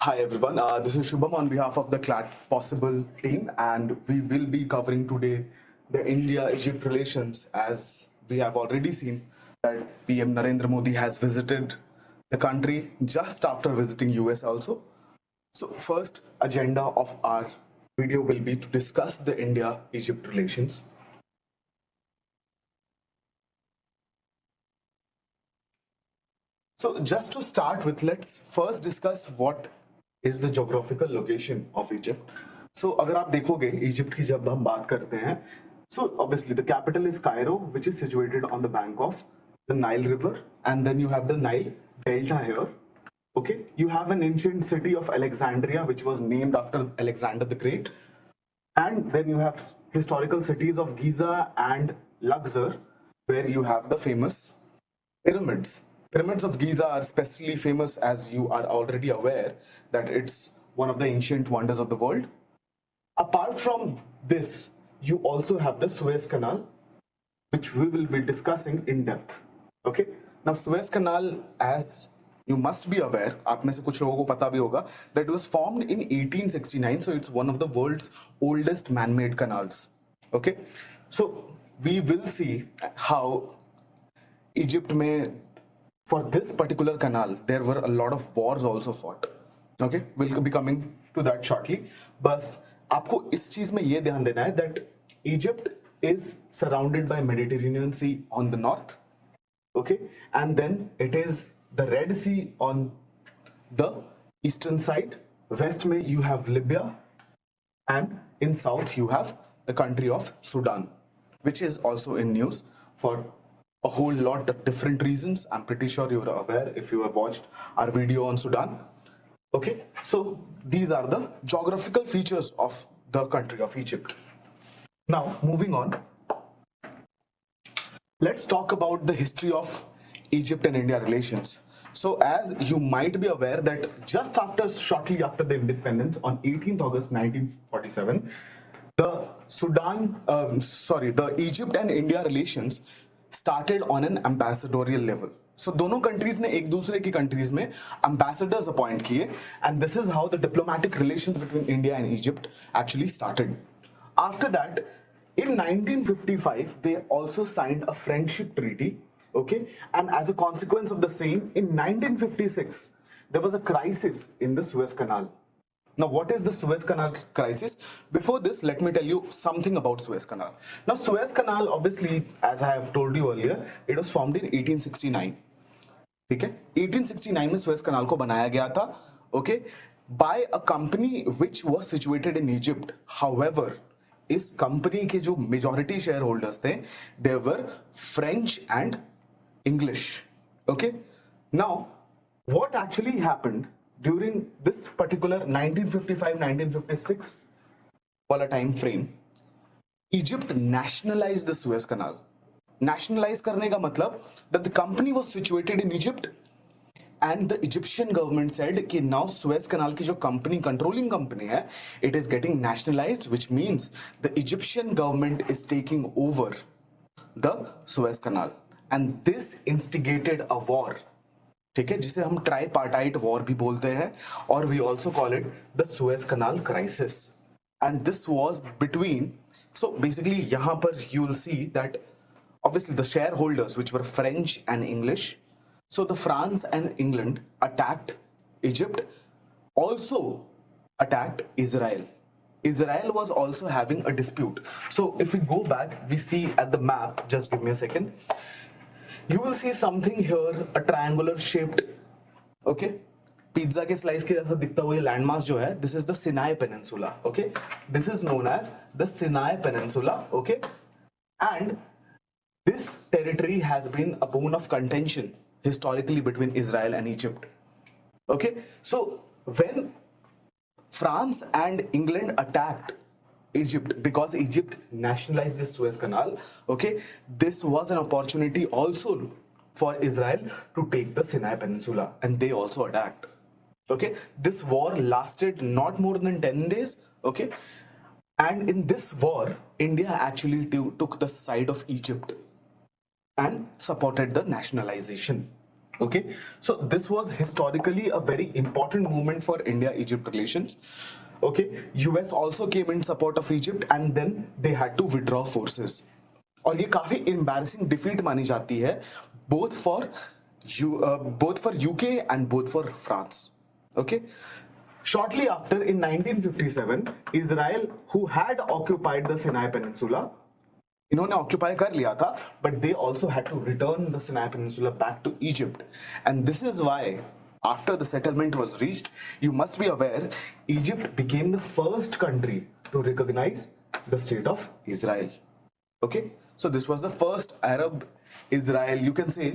Hi everyone, this is Shubham on behalf of the Clat Possible team, and we will be covering today the India-Egypt relations. As we have already seen that PM Narendra Modi has visited the country just after visiting US also. So first agenda of our video will be to discuss the India-Egypt relations. So just to start with, let's first discuss what is the geographical location of Egypt. So अगर आप देखोगे Egypt की जब हम बात करते हैं, so obviously the capital is Cairo, which is situated on the bank of the Nile River, and then you have the Nile Delta here. Okay, you have an ancient city of Alexandria, which was named after Alexander the Great, and then you have historical cities of Giza and Luxor, where you have the famous pyramids. Pyramids of Giza are especially famous, as you are already aware that it's one of the ancient wonders of the world. Apart from this, you also have the Suez Canal, which we will be discussing in depth. Okay, now Suez Canal, as you must be aware, आप में से कुछ लोगों को पता भी होगा, that was formed in 1869, so it's one of the world's oldest man-made canals. Okay, so we will see how Egypt में, for this particular canal, there were a lot of wars also fought. Okay, we'll be coming to that shortly. बस आपको इस चीज में ये ध्यान देना है that Egypt is surrounded by Mediterranean Sea on the north. Okay, and then it is the Red Sea on the eastern side. West में you have Libya, and in south you have the country of Sudan, which is also in news for a whole lot of different reasons. I'm pretty sure you're aware if you have watched our video on Sudan. Okay, so these are the geographical features of the country of Egypt. Now, moving on, let's talk about the history of Egypt and India relations. So, as you might be aware that just after, shortly after the independence on 18th August 1947, the Egypt and India relations started on an ambassadorial level. So दोनों countries ने एक दूसरे की countries में ambassadors appoint किए, and this is how the diplomatic relations between India and Egypt actually started. After that, in 1955, they also signed a friendship treaty. Okay, and as a consequence of the same, in 1956, there was a crisis in the Suez Canal. Now, what is the Suez Canal crisis? Before this, let me tell you something about Suez Canal. Now, Suez Canal, obviously, as I have told you earlier, it was formed in 1869. ठीक है, 1869 में Suez Canal को बनाया गया था, okay, by a company which was situated in Egypt. However, इस company के जो majority shareholders थे, they were French and English. Okay, now what actually happened during this particular 1955-1956 वाला time frame? Egypt nationalized the Suez Canal. Nationalize करने का मतलब that the company was situated in Egypt, and the Egyptian government said कि now Suez Canal की जो company, controlling company है, it is getting nationalized, which means the Egyptian government is taking over the Suez Canal, and this instigated a war. ठीक है, जिसे हम tripartite war भी बोलते हैं, और we also call it the Suez canal crisis. And this was between, so basically यहां पर you will see that obviously the shareholders, which were French and English, so the France and England attacked Egypt, also attacked Israel. Israel was also having a dispute. So if we go back, we see at the map, just give me a second, you will see something here, a triangular shaped, okay, pizza के slice के जैसा दिखता हुआ ये landmass जो है, this is the Sinai Peninsula. Okay, this is known as the Sinai Peninsula. Okay, and this territory has been a bone of contention historically between Israel and Egypt. Okay, so when France and England attacked Egypt because Egypt nationalized the Suez Canal, okay, this was an opportunity also for Israel to take the Sinai Peninsula, and they also attacked. Okay, this war lasted not more than 10 days. Okay, and in this war, India actually took the side of Egypt and supported the nationalization. Okay, so this was historically a very important moment for India-Egypt relations. Okay, US also came in support of Egypt and then they had to withdraw forces. और ये काफी embarrassing defeat मानी जाती है both for both for UK and both for France. Okay, shortly after in 1957, Israel, who had occupied the Sinai Peninsula, इन्होंने occupy कर लिया था but they also had to return the Sinai peninsula back to Egypt and this is why after the settlement was reached, you must be aware Egypt became the first country to recognize the state of Israel. Okay, so this was the first Arab Israel, you can say,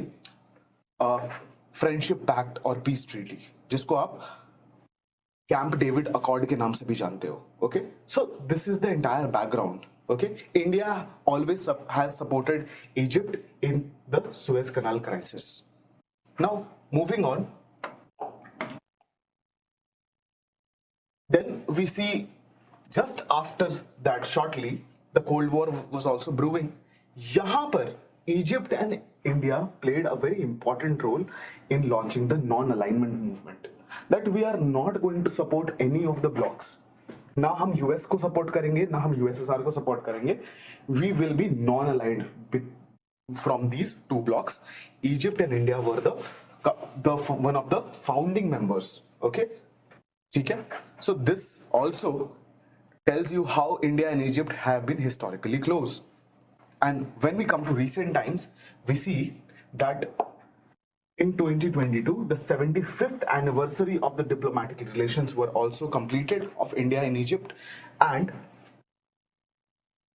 friendship pact or peace treaty, जिसको आप camp David accord के नाम से भी जानते हो. Okay, so this is the entire background. Okay, India always has supported Egypt in the Suez canal crisis. Now moving on, then we see just after that shortly the cold war was also brewing. यहाँ पर Egypt and India played a very important role in launching the non-alignment movement, that we are not going to support any of the blocks. ना हम US को support करेंगे, ना हम USSR को support करेंगे. We will be non-aligned from these two blocks. Egypt and India were the one of the founding members. Okay, ठीक है. So this also tells you how India and Egypt have been historically close. And when we come to recent times, we see that in 2022, the 75th anniversary of the diplomatic relations were also completed of India and Egypt, and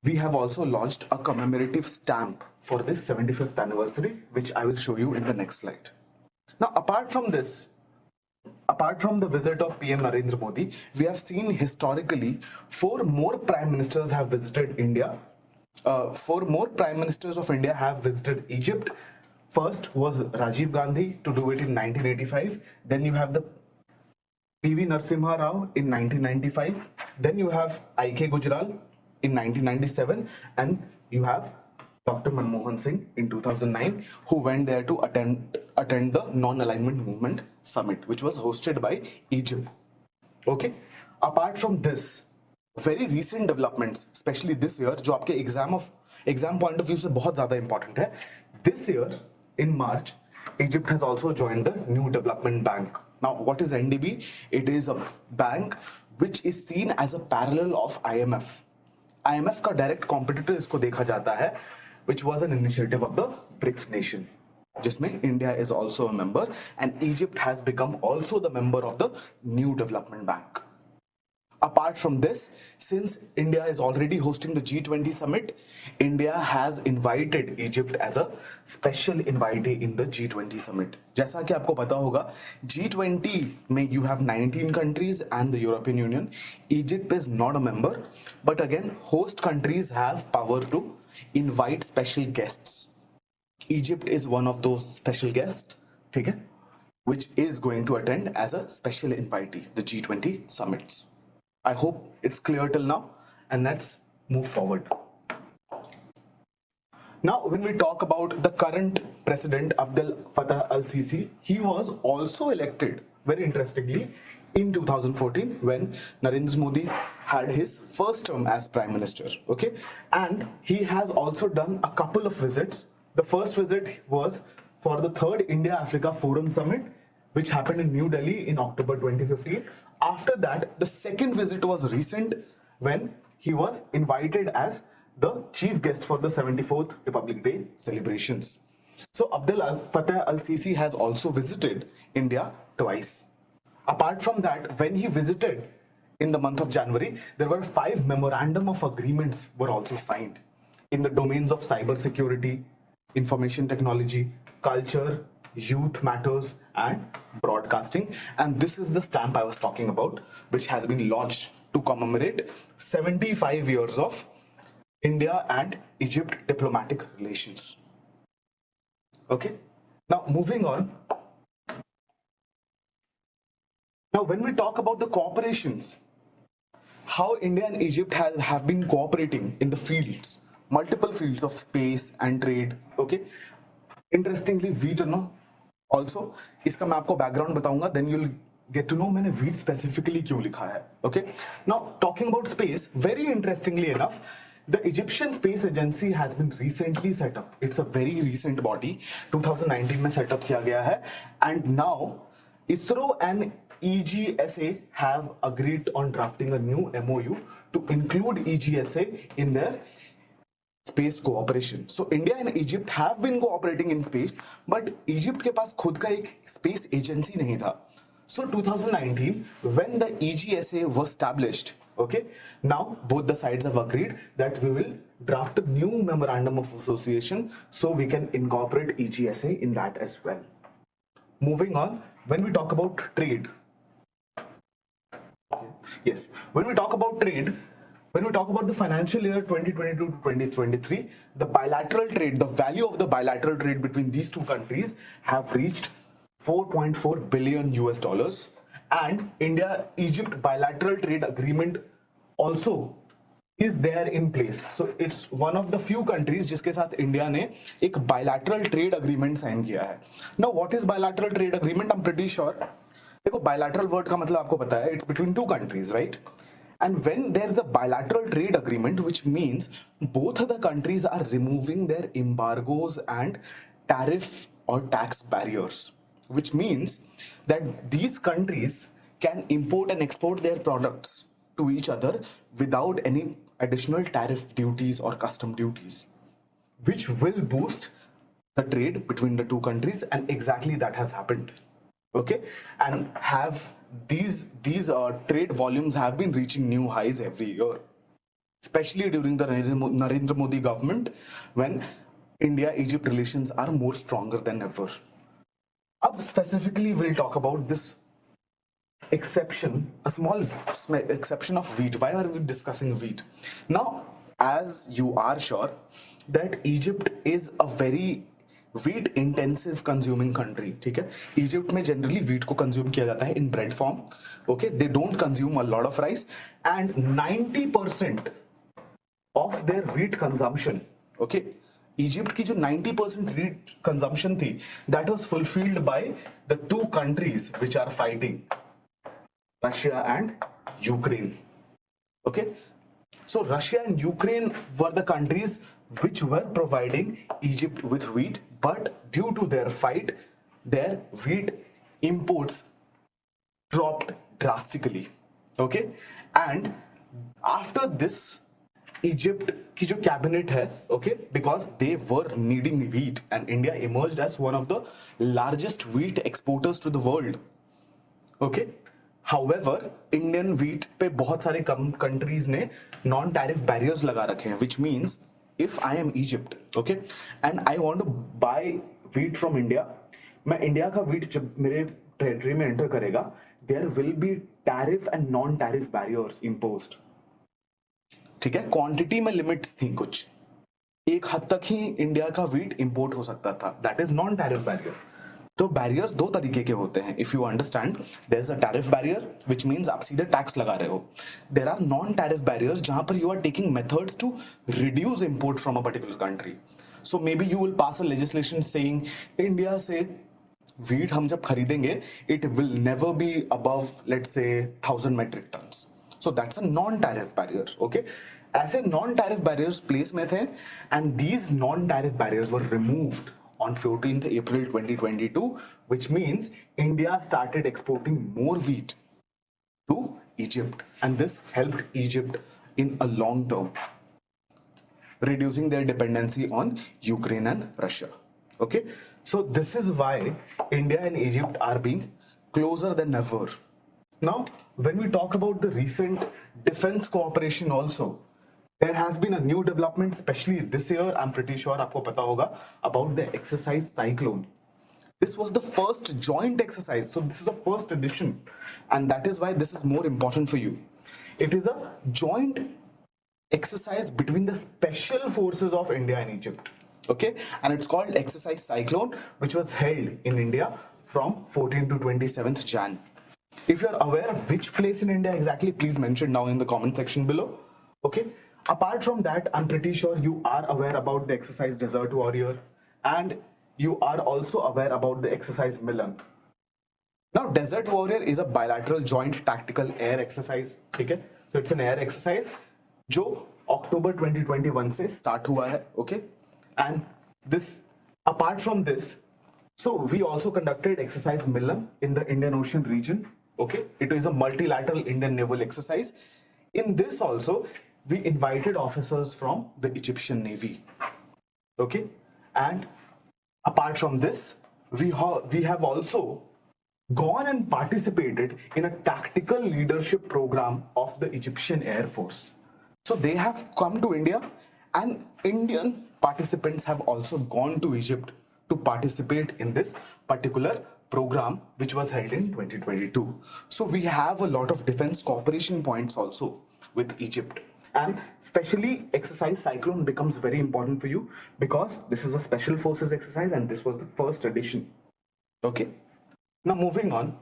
we have also launched a commemorative stamp for this 75th anniversary, which I will show you in the next slide. Now, apart from the visit of PM Narendra Modi, we have seen historically 4 more prime ministers have visited India. 4 more prime ministers of India have visited Egypt. First was Rajiv Gandhi to do it in 1985. Then you have the PV Narasimha Rao in 1995. Then you have IK Gujral in 1997, and you have Dr. Manmohan Singh in 2009, who went there to attend the non-alignment movement summit, which was hosted by Egypt. Okay, apart from this, very recent developments, especially this year, जो आपके exam point of view से बहुत ज़्यादा important है. This year in March, Egypt has also joined the New Development Bank. Now, what is NDB? It is a bank which is seen as a parallel of IMF. IMF का direct competitor इसको देखा जाता है, which was an initiative of the BRICS nation, जिसमें India is also a member, and Egypt has become also the member of the New Development Bank. Apart from this, since India is already hosting the G20 summit, India has invited Egypt as a special invitee in the G20 summit. जैसा कि आपको पता होगा, G20 में you have 19 countries and the European Union. Egypt is not a member, but again, host countries have power to invite special guests. Egypt is one of those special guests, ठीक है, which is going to attend as a special invitee, the G20 summits. I hope it's clear till now, and let's move forward. Now, when we talk about the current president, Abdel Fattah al-Sisi, he was also elected, very interestingly, in 2014 when Narendra Modi had his first term as prime minister. Okay, and he has also done a couple of visits. The first visit was for the 3rd India-Africa Forum Summit, which happened in New Delhi in October 2015. After that, the second visit was recent when he was invited as the chief guest for the 74th Republic Day celebrations. So Abdel Fattah al-Sisi has also visited India twice. Apart from that, when he visited in the month of January, there were 5 memorandum of agreements were also signed in the domains of cyber security, information technology, culture, youth matters, and broadcasting. And this is the stamp I was talking about, which has been launched to commemorate 75 years of India and Egypt diplomatic relations. Okay, now moving on. Now, when we talk about the cooperations, how India and Egypt have been cooperating in the fields, multiple fields of space and trade. Okay, interestingly, we do know also इसका मैं आपको background बताऊंगा, then you'll get to know मैंने wheat specifically क्यों लिखा है. Okay, now talking about space, very interestingly enough, the Egyptian Space Agency has been recently set up. It's a very recent body, 2019 में set up किया गया है, and now ISRO and EGSA have agreed on drafting a new MOU to include EGSA in their space cooperation. So India and Egypt have been cooperating in space, but Egypt के पास खुद का एक space agency नहीं था. So 2019, when the EGSA was established, okay, now both the sides have agreed that we will draft a new memorandum of association so we can incorporate EGSA in that as well. Moving on, when we talk about trade, yes, when we talk about trade, when we talk about the financial year 2022 to 2023, the bilateral trade, the value of the bilateral trade between these two countries have reached 4.4 billion US dollars, and India-Egypt bilateral trade agreement also is there in place. So it's one of the few countries जिसके साथ India ने एक bilateral trade agreement sign किया है. Now what is bilateral trade agreement? I'm pretty sure. देखो bilateral word का मतलब आपको पता है, it's between two countries, right? And when there's a bilateral trade agreement, which means both of the countries are removing their embargoes and tariff or tax barriers, which means that these countries can import and export their products to each other without any additional tariff duties or custom duties, which will boost the trade between the two countries, and exactly that has happened. Okay, and have these trade volumes have been reaching new highs every year, especially during the Narendra Modi government, when India-Egypt relations are more stronger than ever. Up specifically, we'll talk about this exception, a small exception of wheat. Why are we discussing wheat? Now, as you are sure that Egypt is a very wheat intensive consuming country, ठीक है? Egypt में generally wheat को consume किया जाता है in bread form. Okay, they don't consume a lot of rice, and 90% of their wheat consumption, okay, Egypt की जो 90% wheat consumption थी, that was fulfilled by the two countries which are fighting, Russia and Ukraine. Okay, so Russia and Ukraine were the countries which were providing Egypt with wheat, but due to their fight, their wheat imports dropped drastically. Okay, and after this, Egypt की जो cabinet है, okay, because they were needing wheat and India emerged as one of the largest wheat exporters to the world. Okay, however, Indian wheat पे बहुत सारे countries ने non-tariff barriers लगा रखे हैं, which means if I am Egypt, okay, and I want to buy wheat from India, मैं India का wheat जब मेरे टेरिटरी में एंटर करेगा, there will be tariff and non-tariff barriers imposed. ठीक है, क्वांटिटी में लिमिट्स थी, कुछ एक हद तक ही इंडिया का व्हीट इंपोर्ट हो सकता था, that is non tariff barrier. तो बैरियर्स दो तरीके के होते हैं, if you understand. There is a tariff barrier which means आप सीधे टैक्स लगा रहे हो. There are non tariff barriers जहां पर you are taking methods to reduce import from a particular country. So maybe you will pass a legislation saying India से wheat हम जब खरीदेंगे it will never be above let's say 1000 metric tons. So that's a non-tariff barrier. Okay, ऐसे non-tariff barriers place में थे, and these non-tariff barriers were removed on 14th April 2022, which means India started exporting more wheat to Egypt, and this helped Egypt in a long term, reducing their dependency on Ukraine and Russia. Okay, so this is why India and Egypt are being closer than ever. Now, when we talk about the recent defense cooperation also, there has been a new development, especially this year. I'm pretty sure आपको पता होगा about the exercise Cyclone. This was the first joint exercise, so this is the first edition, and that is why this is more important for you. It is a joint exercise between the special forces of India and Egypt. Okay, and it's called Exercise Cyclone, which was held in India from 14th to 27th Jan. If you are aware of which place in India exactly, please mention down in the comment section below. Okay, apart from that, I'm pretty sure you are aware about the exercise Desert Warrior, and you are also aware about the exercise Milan. Now, Desert Warrior is a bilateral joint tactical air exercise. ठीक है, so it's an air exercise जो October 2021 से start हुआ है. Okay, and this, apart from this, so we also conducted exercise Milan in the Indian Ocean region. Okay, it is a multilateral Indian naval exercise. In this also, we invited officers from the Egyptian Navy. Okay, and apart from this, we have also gone and participated in a tactical leadership program of the Egyptian Air Force. So they have come to India, and Indian participants have also gone to Egypt to participate in this particular program, which was held in 2022. So we have a lot of defense cooperation points also with Egypt. And especially exercise Cyclone becomes very important for you because this is a special forces exercise and this was the first edition. Okay. Now moving on,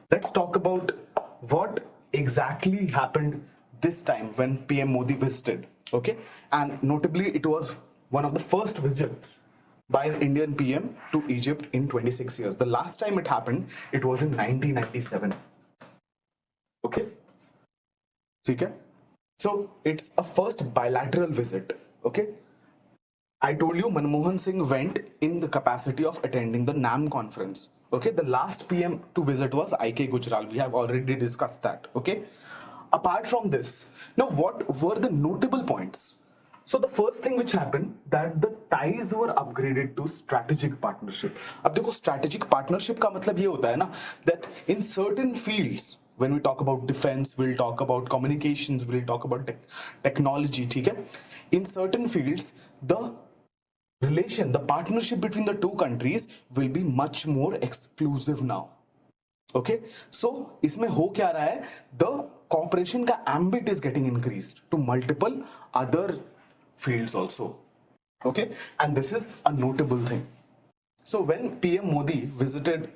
let's talk about what exactly happened this time when PM Modi visited. Okay, and notably it was one of the first visits by an Indian PM to Egypt in 26 years. The last time it happened, it was in 1997. Okay, okay. So it's a first bilateral visit. Okay, I told you Manmohan Singh went in the capacity of attending the NAM conference. Okay, the last PM to visit was IK Gujral. We have already discussed that. Okay, apart from this, now what were the notable points? So the first thing which happened, that the ties were upgraded to strategic partnership. अब देखो strategic partnership का मतलब ये होता है ना, that in certain fields, when we talk about defense, we'll talk about communications, we'll talk about technology, ठीक है? In certain fields, the partnership between the two countries will be much more exclusive now. Okay, so इसमें हो क्या रहा है? The cooperation का ambit is getting increased to multiple other fields also. Okay, and this is a notable thing. So when PM Modi visited,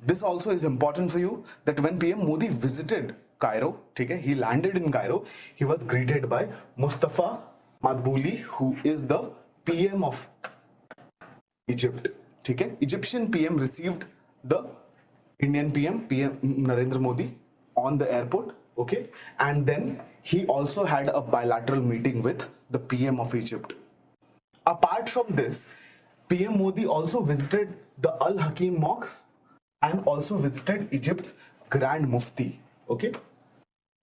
this also is important for you, that when PM Modi visited Cairo, okay, he landed in Cairo, he was greeted by Mustafa Madbouli, who is the PM of Egypt. Okay, Egyptian PM received the Indian PM Narendra Modi on the airport. Okay, and then he also had a bilateral meeting with the PM of Egypt. Apart from this, PM Modi also visited the Al Hakim Mosque and also visited Egypt's Grand Mufti. Okay,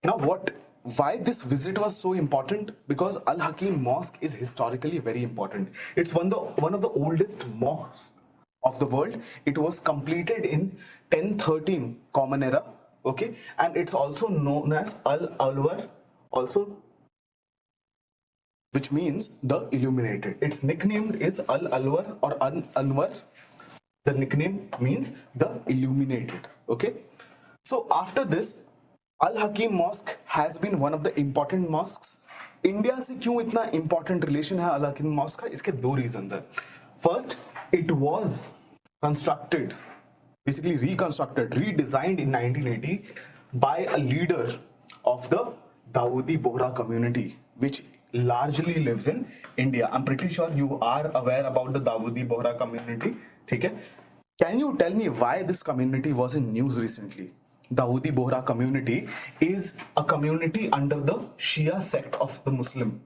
now why this visit was so important? Because Al Hakim Mosque is historically very important. It's one of the oldest mosques of the world. It was completed in 1013 Common Era. Okay, and it's also known as Al-Alwar, also, which means the illuminated. Its nickname is Al-Alwar or Anwar. The nickname means the illuminated. Okay, so after this, Al Hakim Mosque has been one of the important mosques. India से क्यों इतना important relation है Al Hakim Mosque का? इसके दो reasons हैं. First, it was constructed, basically reconstructed, redesigned in 1980 by a leader of the Dawoodi Bohra community, which largely lives in India. I'm pretty sure you are aware about the Dawoodi Bohra community. ठीक है? Can you tell me why this community was in news recently? Dawoodi Bohra community is a community under the Shia sect of the Muslim.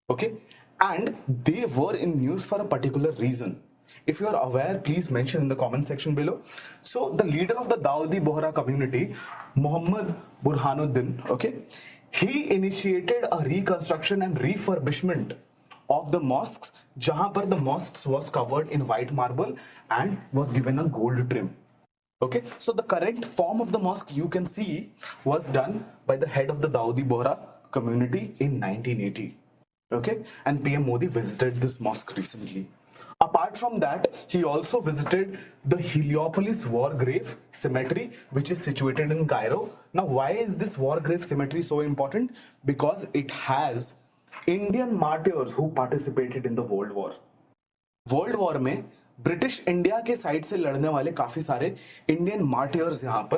Okay, and they were in news for a particular reason. If you are aware, please mention in the comment section below. So the leader of the Dawoodi Bohra community, Muhammad Burhanuddin, okay, he initiated a reconstruction and refurbishment of the mosques, jahan par the mosques was covered in white marble and was given a gold trim. Okay, so the current form of the mosque you can see was done by the head of the Dawoodi Bohra community in 1980. Okay, and PM Modi visited this mosque recently. Apart from that, he also visited the Heliopolis War Grave Cemetery, which is situated in Cairo. Now, why is this War Grave Cemetery so important? Because it has Indian martyrs who participated in the World War. World war में British India के side से लड़ने वाले काफी सारे Indian martyrs यहाँ पर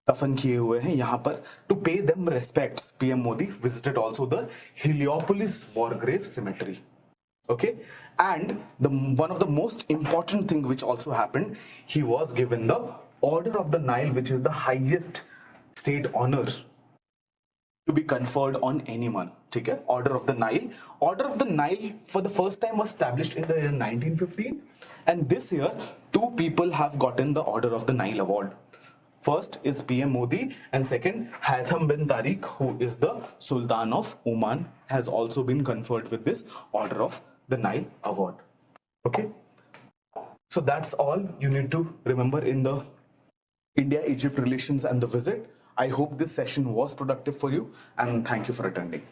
दफन किए हुए हैं यहाँ पर. To pay them respects, PM Modi visited also the Heliopolis war grave cemetery. Okay, And the one of the most important thing which also happened, he was given the Order of the Nile, which is the highest state honor to be conferred on anyone. Okay? Order of the Nile. Order of the Nile for the first time was established in the year 1915, and this year two people have gotten the Order of the Nile award. First is PM Modi, and second Haitham bin Tariq, who is the Sultan of Oman, has also been conferred with this Order of the Nile award. Okay, so that's all you need to remember in the India-Egypt relations and the visit. I hope this session was productive for you, and thank you for attending.